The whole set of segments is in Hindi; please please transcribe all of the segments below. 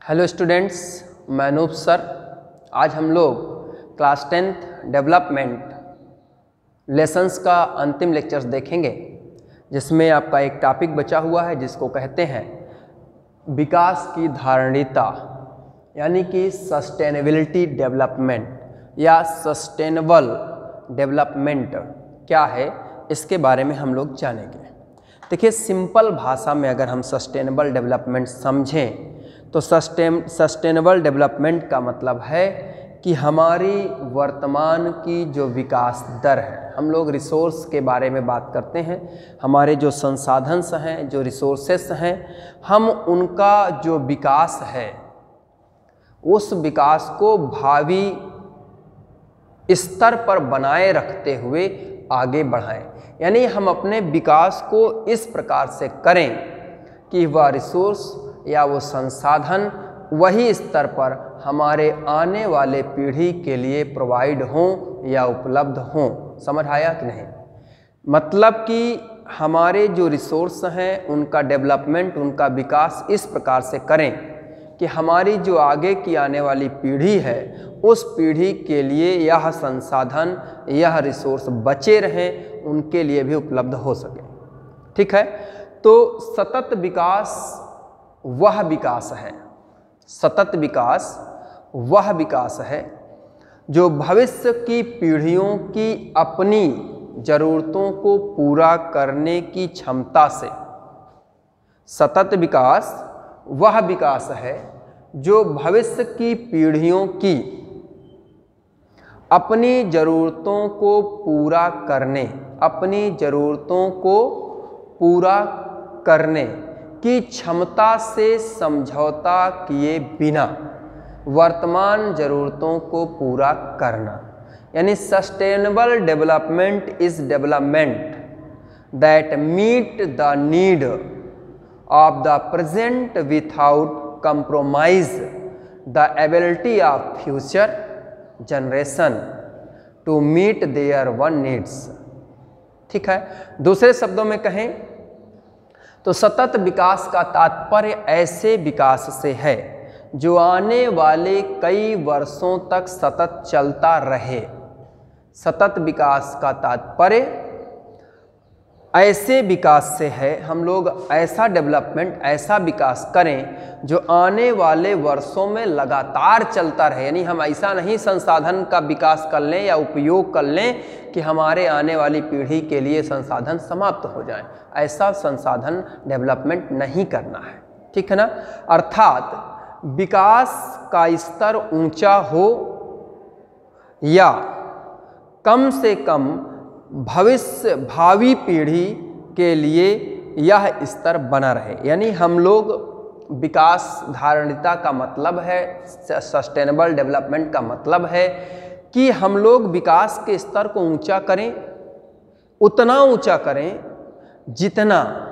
हेलो स्टूडेंट्स, मैं अनूप सर। आज हम लोग क्लास 10th डेवलपमेंट लेसन्स का अंतिम लेक्चर्स देखेंगे, जिसमें आपका एक टॉपिक बचा हुआ है जिसको कहते हैं विकास की धारणीयता, यानी कि सस्टेनेबिलिटी डेवलपमेंट या सस्टेनेबल डेवलपमेंट क्या है, इसके बारे में हम लोग जानेंगे। देखिए, सिंपल भाषा में अगर हम सस्टेनेबल डेवलपमेंट समझें तो सस्टेनेबल डेवलपमेंट का मतलब है कि हमारी वर्तमान की जो विकास दर है, हम लोग रिसोर्स के बारे में बात करते हैं, हमारे जो संसाधन हैं, जो रिसोर्सेस हैं, हम उनका जो विकास है उस विकास को भावी स्तर पर बनाए रखते हुए आगे बढ़ाएं। यानी हम अपने विकास को इस प्रकार से करें कि वह रिसोर्स या वो संसाधन वही स्तर पर हमारे आने वाले पीढ़ी के लिए प्रोवाइड हों या उपलब्ध हों। समझ आया कि नहीं? मतलब कि हमारे जो रिसोर्स हैं उनका डेवलपमेंट, उनका विकास इस प्रकार से करें कि हमारी जो आगे की आने वाली पीढ़ी है उस पीढ़ी के लिए यह संसाधन, यह रिसोर्स बचे रहें, उनके लिए भी उपलब्ध हो सके। ठीक है, तो सतत विकास वह विकास है, सतत विकास वह विकास है जो भविष्य की पीढ़ियों की अपनी ज़रूरतों को पूरा करने की क्षमता से, सतत विकास वह विकास है जो भविष्य की पीढ़ियों की अपनी ज़रूरतों को पूरा करने, अपनी ज़रूरतों को पूरा करने की क्षमता से समझौता किए बिना वर्तमान ज़रूरतों को पूरा करना। यानी sustainable development is development that meet the need of the present without compromise the ability of future generation to meet their one needs। ठीक है, दूसरे शब्दों में कहें तो सतत विकास का तात्पर्य ऐसे विकास से है जो आने वाले कई वर्षों तक सतत चलता रहे। सतत विकास का तात्पर्य ऐसे विकास से है, हम लोग ऐसा डेवलपमेंट, ऐसा विकास करें जो आने वाले वर्षों में लगातार चलता रहे। यानी हम ऐसा नहीं संसाधन का विकास कर लें या उपयोग कर लें कि हमारे आने वाली पीढ़ी के लिए संसाधन समाप्त हो जाएं। ऐसा संसाधन डेवलपमेंट नहीं करना है। ठीक है ना? अर्थात विकास का स्तर ऊंचा हो या कम से कम भावी पीढ़ी के लिए यह स्तर बना रहे। यानी हम लोग विकास धारणीयता का मतलब है, सस्टेनेबल डेवलपमेंट का मतलब है कि हम लोग विकास के स्तर को ऊंचा करें, उतना ऊंचा करें जितना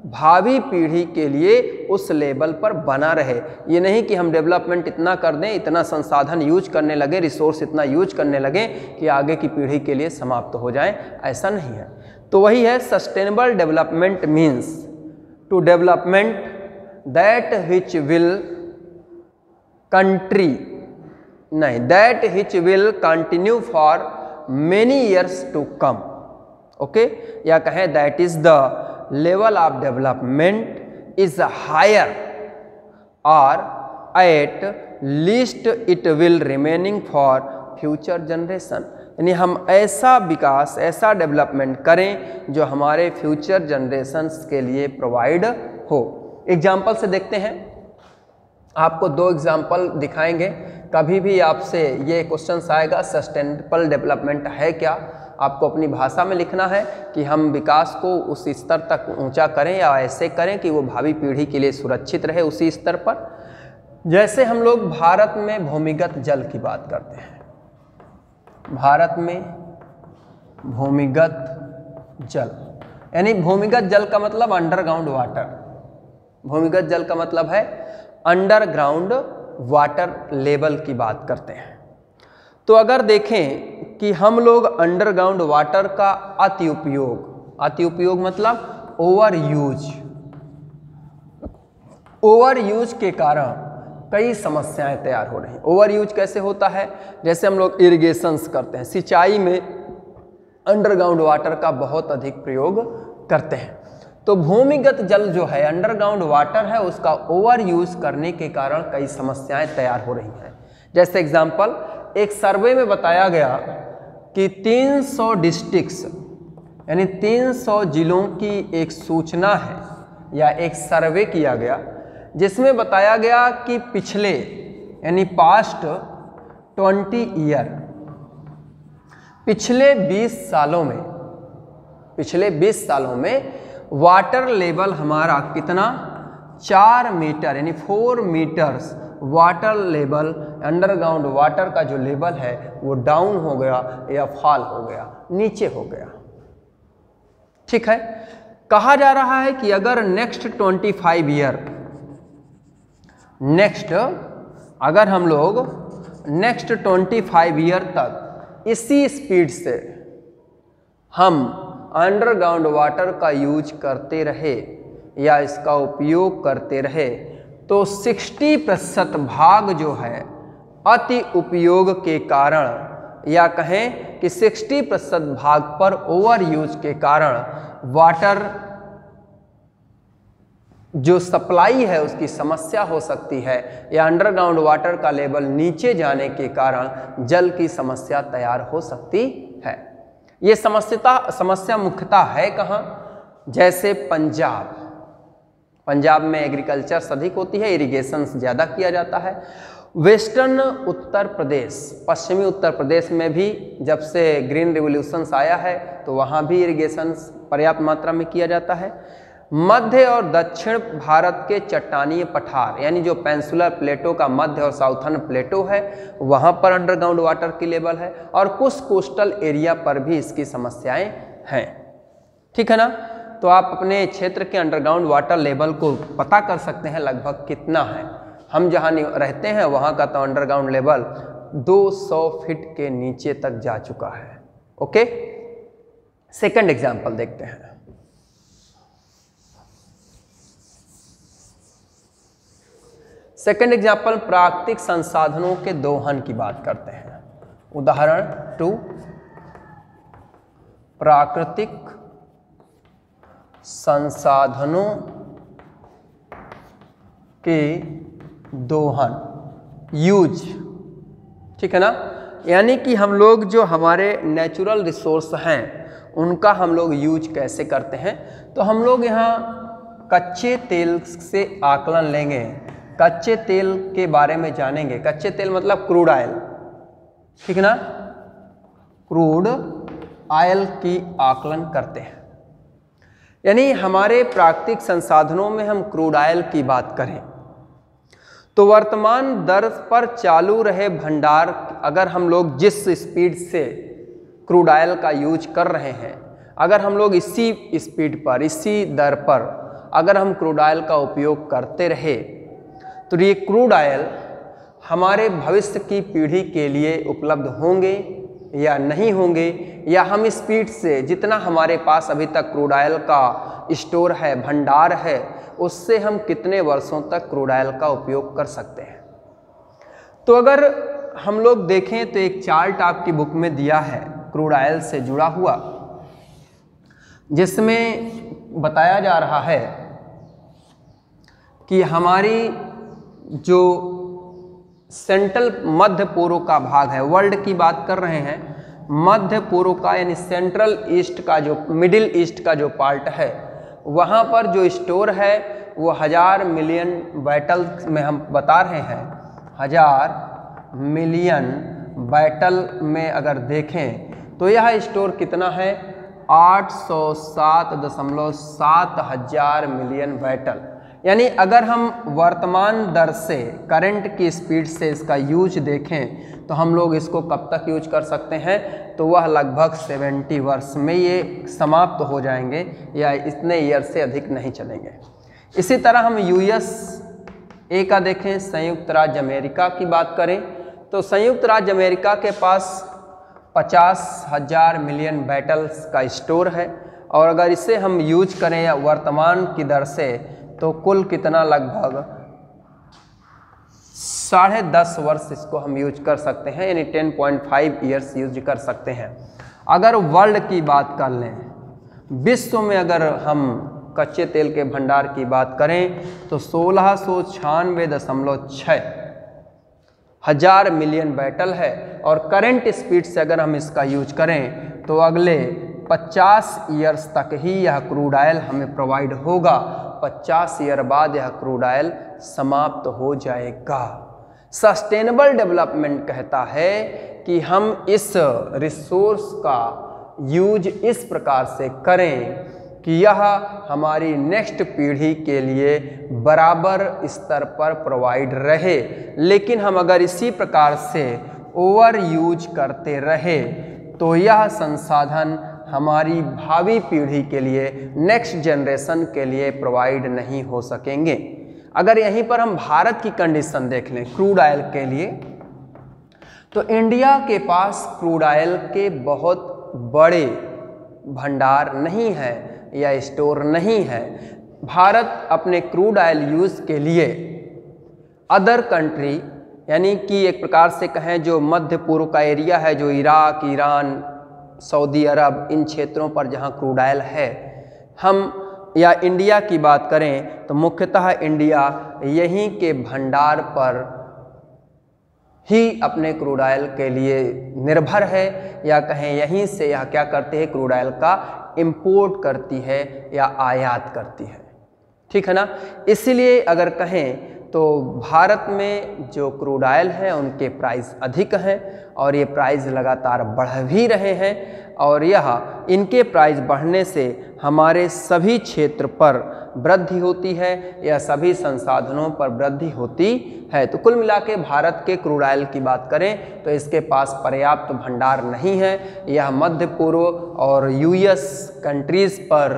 भावी पीढ़ी के लिए उस लेवल पर बना रहे। ये नहीं कि हम डेवलपमेंट इतना कर दें, इतना संसाधन यूज करने लगे, रिसोर्स इतना यूज करने लगे कि आगे की पीढ़ी के लिए समाप्त हो जाए, ऐसा नहीं है। तो वही है sustainable development means to development that which will continue for many years to come. Okay, या कहें that is the level of development is higher or at least it will remaining for future generation। यानी हम ऐसा विकास, ऐसा डेवलपमेंट करें जो हमारे फ्यूचर जनरेशन्स के लिए प्रोवाइड हो। एग्जाम्पल से देखते हैं, आपको दो एग्जाम्पल दिखाएंगे। कभी भी आपसे ये क्वेश्चन आएगा सस्टेनेबल डेवलपमेंट है क्या, आपको अपनी भाषा में लिखना है कि हम विकास को उस स्तर तक ऊंचा करें या ऐसे करें कि वो भावी पीढ़ी के लिए सुरक्षित रहे उसी स्तर पर। जैसे हम लोग भारत में भूमिगत जल की बात करते हैं, भारत में भूमिगत जल, यानी भूमिगत जल का मतलब अंडरग्राउंड वाटर। भूमिगत जल का मतलब है अंडरग्राउंड वाटर लेवल की बात करते हैं। तो अगर देखें कि हम लोग अंडरग्राउंड वाटर का अति उपयोग मतलब ओवर यूज के कारण कई समस्याएं तैयार हो रही हैं। ओवर यूज कैसे होता है? जैसे हम लोग इरिगेशंस करते हैं, सिंचाई में अंडरग्राउंड वाटर का बहुत अधिक प्रयोग करते हैं। तो भूमिगत जल जो है, अंडरग्राउंड वाटर है, उसका ओवर यूज करने के कारण कई समस्याएं तैयार हो रही हैं। जैसे एग्जाम्पल, एक सर्वे में बताया गया कि 300 डिस्ट्रिक्ट्स यानी 300 जिलों की एक सूचना है या एक सर्वे किया गया, जिसमें बताया गया कि पिछले यानी पास्ट 20 ईयर, पिछले 20 सालों में वाटर लेवल हमारा कितना, 4 मीटर यानी 4 meters water level, underground water का जो लेवल है वो डाउन हो गया या फॉल हो गया, नीचे हो गया। ठीक है, कहा जा रहा है कि अगर नेक्स्ट 25 ईयर, अगर हम लोग नेक्स्ट 25 ईयर तक इसी स्पीड से हम अंडरग्राउंड वाटर का यूज करते रहे या इसका उपयोग करते रहे, तो 60% भाग जो है अति उपयोग के कारण, या कहें कि 60% भाग पर ओवर यूज के कारण वाटर जो सप्लाई है उसकी समस्या हो सकती है, या अंडरग्राउंड वाटर का लेवल नीचे जाने के कारण जल की समस्या तैयार हो सकती है। ये समस्या मुख्यतः है कहाँ? जैसे पंजाब में एग्रीकल्चर अधिक होती है, इरिगेशन ज़्यादा किया जाता है। वेस्टर्न उत्तर प्रदेश, पश्चिमी उत्तर प्रदेश में भी जब से ग्रीन रिवोल्यूशन आया है तो वहाँ भी इरिगेशन पर्याप्त मात्रा में किया जाता है। मध्य और दक्षिण भारत के चट्टानीय पठार यानी जो पेंसुलर प्लेटो का मध्य और साउथर्न प्लेटो है, वहाँ पर अंडरग्राउंड वाटर की लेवल है, और कुछ कोस्टल एरिया पर भी इसकी समस्याएं हैं। ठीक है ना? तो आप अपने क्षेत्र के अंडरग्राउंड वाटर लेवल को पता कर सकते हैं लगभग कितना है। हम जहाँ रहते हैं वहाँ का तो अंडरग्राउंड लेवल 200 फीट के नीचे तक जा चुका है। ओके, सेकंड एग्जाम्पल देखते हैं। सेकंड एग्जाम्पल, प्राकृतिक संसाधनों के दोहन की बात करते हैं। उदाहरण 2, प्राकृतिक संसाधनों के दोहन, यूज। ठीक है ना? यानी कि हम लोग जो हमारे नेचुरल रिसोर्स हैं उनका हम लोग यूज कैसे करते हैं। तो हम लोग यहाँ कच्चे तेल से आकलन लेंगे, कच्चे तेल के बारे में जानेंगे। कच्चे तेल मतलब क्रूड ऑयल, ठीक है ना? क्रूड ऑयल की आकलन करते हैं। यानी हमारे प्राकृतिक संसाधनों में हम क्रूड ऑयल की बात करें तो वर्तमान दर पर चालू रहे भंडार, अगर हम लोग जिस स्पीड से क्रूड ऑयल का यूज कर रहे हैं, अगर हम लोग इसी स्पीड पर, इसी दर पर अगर हम क्रूड ऑयल का उपयोग करते रहे तो ये क्रूड ऑयल हमारे भविष्य की पीढ़ी के लिए उपलब्ध होंगे या नहीं होंगे, या हम स्पीड से जितना हमारे पास अभी तक क्रूड ऑयल का स्टोर है, भंडार है, उससे हम कितने वर्षों तक क्रूड ऑयल का उपयोग कर सकते हैं। तो अगर हम लोग देखें तो एक चार्ट आपकी बुक में दिया है क्रूड ऑयल से जुड़ा हुआ, जिसमें बताया जा रहा है कि हमारी जो सेंट्रल मध्य पूर्व का भाग है, वर्ल्ड की बात कर रहे हैं, मध्य पूर्व का यानी सेंट्रल ईस्ट का जो, मिडिल ईस्ट का जो पार्ट है, वहाँ पर जो स्टोर है वो 1000 मिलियन बैटल में हम बता रहे हैं। 1000 मिलियन बैटल में अगर देखें तो यह स्टोर कितना है, 807.7 हजार मिलियन बैटल। यानी अगर हम वर्तमान दर से, करंट की स्पीड से इसका यूज देखें तो हम लोग इसको कब तक यूज कर सकते हैं, तो वह लगभग 70 वर्ष में ये समाप्त हो जाएंगे या इतने ईयर से अधिक नहीं चलेंगे। इसी तरह हम USA का देखें, संयुक्त राज्य अमेरिका की बात करें तो संयुक्त राज्य अमेरिका के पास 50,000 मिलियन बैटल्स का स्टोर है, और अगर इसे हम यूज करें या वर्तमान की दर से तो कुल कितना, लगभग 10.5 वर्ष इसको हम यूज कर सकते हैं, यानी 10.5 ईयर्स यूज कर सकते हैं। अगर वर्ल्ड की बात कर लें, विश्व में अगर हम कच्चे तेल के भंडार की बात करें तो 1696.6 हजार मिलियन बैटल है, और करंट स्पीड से अगर हम इसका यूज करें तो अगले 50 ईयर्स तक ही यह क्रूड ऑयल हमें प्रोवाइड होगा। 50 ईयर बाद यह क्रूड ऑयल समाप्त हो जाएगा। सस्टेनेबल डेवलपमेंट कहता है कि हम इस रिसोर्स का यूज इस प्रकार से करें कि यह हमारी नेक्स्ट पीढ़ी के लिए बराबर स्तर पर प्रोवाइड रहे, लेकिन हम अगर इसी प्रकार से ओवर यूज करते रहे तो यह संसाधन हमारी भावी पीढ़ी के लिए, नेक्स्ट जनरेशन के लिए प्रोवाइड नहीं हो सकेंगे। अगर यहीं पर हम भारत की कंडीशन देख लें क्रूड ऑयल के लिए, तो इंडिया के पास क्रूड ऑयल के बहुत बड़े भंडार नहीं है या स्टोर नहीं है। भारत अपने क्रूड ऑयल यूज़ के लिए अदर कंट्री, यानी कि एक प्रकार से कहें जो मध्य पूर्व का एरिया है, जो इराक, ईरान, सऊदी अरब, इन क्षेत्रों पर जहां क्रूड ऑयल है, हम या इंडिया की बात करें तो मुख्यतः इंडिया यहीं के भंडार पर ही अपने क्रूड ऑयल के लिए निर्भर है, या कहें यहीं से यह क्या करते हैं, क्रूड ऑयल का इंपोर्ट करती है या आयात करती है। ठीक है ना। इसीलिए अगर कहें तो भारत में जो क्रूड ऑयल है उनके प्राइस अधिक हैं, और ये प्राइस लगातार बढ़ भी रहे हैं, और यह इनके प्राइस बढ़ने से हमारे सभी क्षेत्र पर वृद्धि होती है या सभी संसाधनों पर वृद्धि होती है। तो कुल मिला के भारत के क्रूड ऑयल की बात करें तो इसके पास पर्याप्त भंडार नहीं है। यह मध्य पूर्व और यूएस कंट्रीज़ पर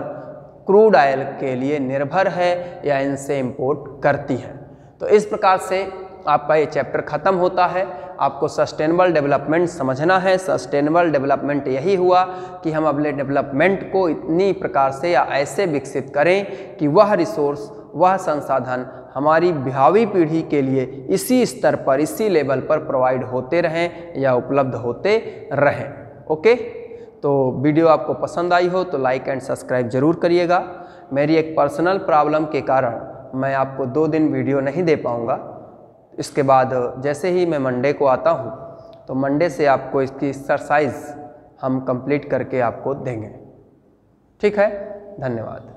क्रूड ऑयल के लिए निर्भर है या इनसे इंपोर्ट करती है। तो इस प्रकार से आपका ये चैप्टर ख़त्म होता है। आपको सस्टेनेबल डेवलपमेंट समझना है। सस्टेनेबल डेवलपमेंट यही हुआ कि हम अपने डेवलपमेंट को इतनी प्रकार से या ऐसे विकसित करें कि वह रिसोर्स, वह संसाधन हमारी भावी पीढ़ी के लिए इसी स्तर पर, इसी लेवल पर प्रोवाइड होते रहें या उपलब्ध होते रहें। ओके, तो वीडियो आपको पसंद आई हो तो लाइक एंड सब्सक्राइब जरूर करिएगा। मेरी एक पर्सनल प्रॉब्लम के कारण मैं आपको 2 दिन वीडियो नहीं दे पाऊँगा। इसके बाद जैसे ही मैं मंडे को आता हूँ तो मंडे से आपको इसकी एक्सरसाइज हम कंप्लीट करके आपको देंगे। ठीक है, धन्यवाद।